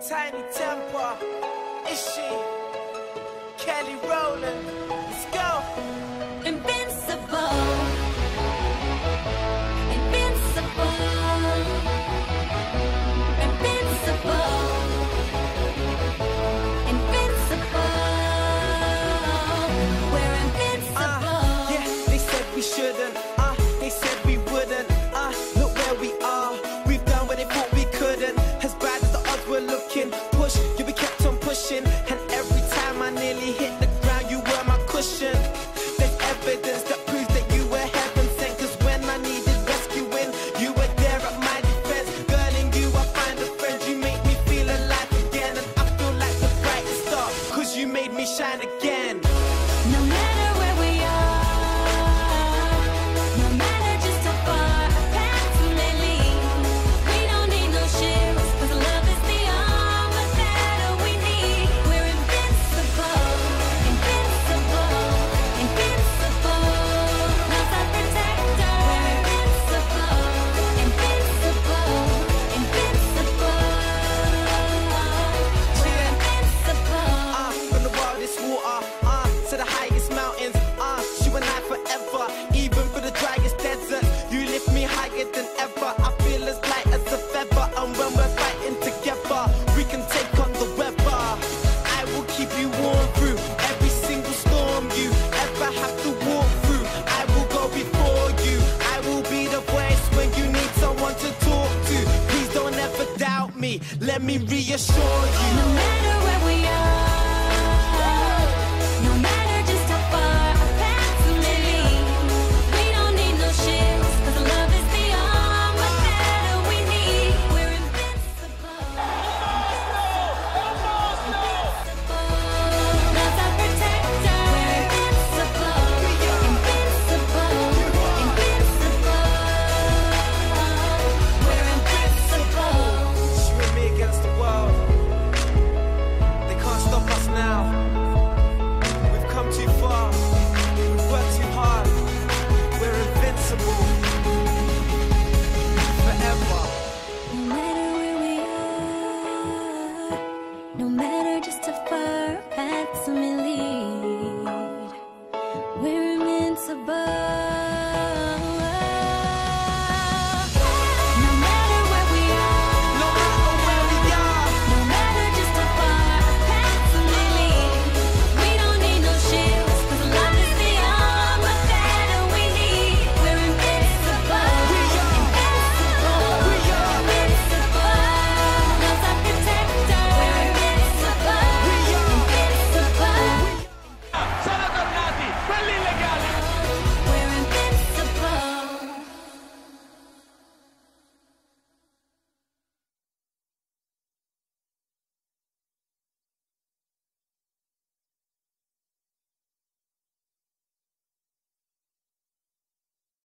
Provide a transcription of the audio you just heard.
Tiny Temper, is she? Kelly Rowland, let's go. Invincible, invincible, invincible, invincible. We're invincible. Yeah, they said we shouldn't. They said we wouldn't. Look where we are. We've done what they thought we couldn't. As bad as the odds were looking, push, you be kept on pushing. And every time I nearly hit the ground, you were my cushion. There's evidence that proves that you were heaven sent. Cause when I needed rescuing, you were there at my defense. Girl, in you I find a friend. You make me feel alive again. And I feel like the brightest star, cause you made me shine again. No matter where we are, no matter just how far our paths may lead, we don't need no shields, cause love is the armor that we need. We're invincible, invincible, invincible. Love's our protector. We're invincible, invincible, invincible. We're invincible. From the wildest water, to the highest mountains, you and I forever. Even for the driest desert, you lift me higher than ever. I feel as light as a feather, and when we're fighting together, we can take on the weather. I will keep you warm through every single storm you ever have to walk through. I will go before you. I will be the voice when you need someone to talk to. Please don't ever doubt me. Let me reassure you. No matter